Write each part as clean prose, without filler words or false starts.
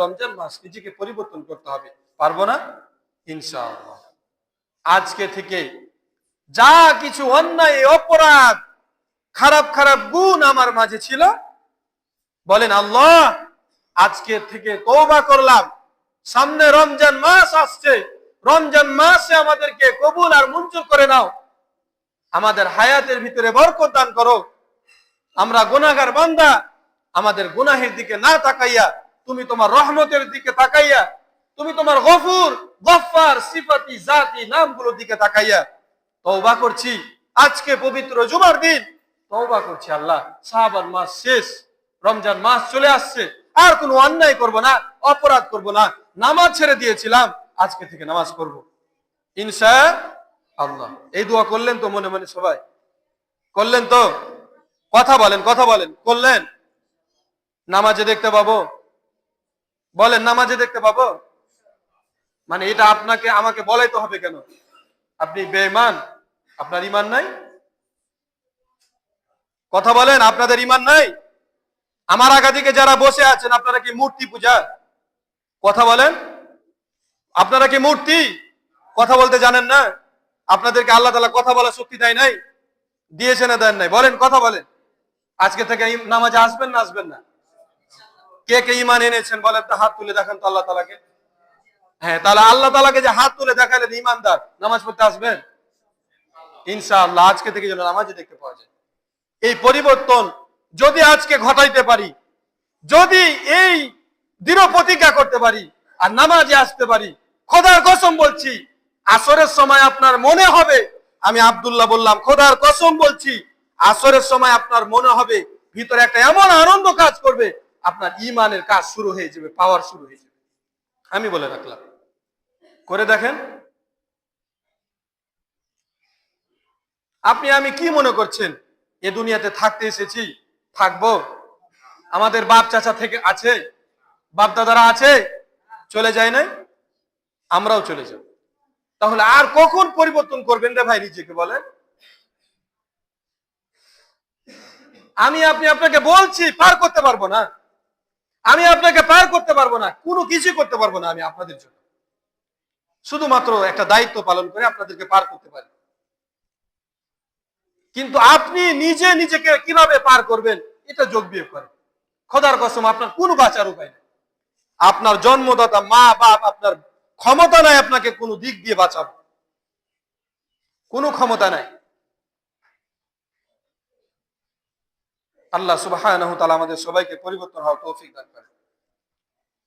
রমজান মাস নিজেকে পরিবর্তন করতে হবে, পারবো না? ইনশাআল্লাহ আজকে থেকে যা কিছু অন্যায় অপরাধ খারাপ খারাপ গুণ আমার মাঝে ছিল, বলেন আল্লাহ আজকে থেকে তওবা করলাম। সামনে রমজান মাস আসছে, রমজান মাসে আমাদেরকে কবুল আর মঞ্জুর করে নাও, আমাদের হায়াতের ভিতরে বরকত দান করো। আমরা গুনাহগার বান্দা, আমাদের গুনাহের দিকে না তাকাইয়া তুমি তোমার রহমতের দিকে তাকাইয়া, তুমি তোমার গফুর গফফার সিফাতি জাতি নামগুলোর দিকে তাকাইয়া তওবা করছি। আজকে পবিত্র জুমার দিন তওবা করছি আল্লাহ, শাবান মাস শেষ, রমজান মাস চলে আসছে, আর কোনো অন্যায় করব না, অপরাধ করব না। নামাজ ছেড়ে দিয়েছিলাম, আজকে থেকে নামাজ পড়ব ইনশাআল্লাহ। এই দোয়া করলেন তো মনে মনে সবাই? করলেন তো? কথা বলেন, কথা বলেন, করলেন? নামাজে দেখতে পাবো? বলেন নামাজে দেখতে পাবো? মানে এটা আপনাকে আমাকে বলাইতে হবে কেন? আপনি বেঈমান, আপনার ঈমান নাই? কথা বলেন, আপনাদের ঈমান নাই? আমার আগাদিকে যারা বসে আছেন আপনারা কি মূর্তি পূজা? কথা বলেন, আপনারা কি মূর্তি? কথা বলতে জানেন না? আপনাদেরকে আল্লাহ তাআলা কথা বলার শক্তি দেয় নাই? দিয়েছে না দেন নাই? বলেন, কথা বলেন। আজকে থেকে নামাজে আসবেন না আসবেন না? কে কে ঈমান এনেছেন বলেন তো, হাত তুলে দেখান তো আল্লাহ তাআলাকে। হ্যাঁ, তাহলে আল্লাহ তাআলাকে যে হাত তুলে দেখালেন ঈমানদার, নামাজ পড়তে আসবেন ইনশাআল্লাহ। আজকে থেকে যেন নামাজে দেখতে পাওয়া যায়। এই পরিবর্তন যদি আজকে ঘটাইতে পারি, যদি এই দৃঢ় প্রতিজ্ঞা করতে পারি আর নামাজে আসতে পারি, খোদার কসম বলছি আসরের সময় আপনার মনে হবে, আমি আব্দুল্লাহ বললাম, খোদার কসম বলছি আসরের সময় আপনার মনে হবে ভিতরে একটা এমন আনন্দ কাজ করবে, আপনার ঈমানের কাজ শুরু হয়ে যাবে, পাওয়ার শুরু হয়ে যাবে। আমি বলে রাখলাম, করে দেখেন। আপনি আমি কি মনে করছেন এ দুনিয়াতে থাকতে এসেছি, থাকবো? আমাদের বাপ চাচা থেকে আছে, বাপ দাদারা আছে, চলে যায় নাই? আমরাও চলে যাব। তাহলে আর কখন পরিবর্তন করবেন রে ভাই নিজেকে, বলেন? আমি আপনি আপনাকে বলছি পার করতে পারবো না, আমি আপনাকে পার করতে পারবো না, কোনো কিছু করতে পারবো না আমি আপনাদের জন্য। শুধুমাত্র একটা দায়িত্ব পালন করে আপনাদেরকে পার করতে পারি। কিন্তু আপনি নিজে নিজেকে কিভাবে পার করবেন এটা যোগ বিয়োগ করেন। খোদার কসম আপনার কোনো বাঁচার উপায় নেই। আপনার জন্মদাতা মা বাপ আপনার ক্ষমতা নাই আপনাকে কোনো দিক দিয়ে বাঁচাবে, কোনো ক্ষমতা নাই। আল্লাহ সুবহানাহু ওয়া তাআলা আমাদের সবাইকে পরিবর্তন হওয়ার তৌফিক দান করেন।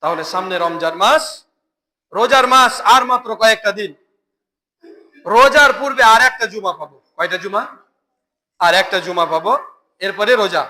তাহলে সামনে রমজান মাস, রোজার মাস আর মাত্র কয়েকটা দিন। রোজার পূর্বে আর একটা জুমা পাবো। কয়টা জুমা? আর একটা জুমা পাবো, এরপরে রোজা।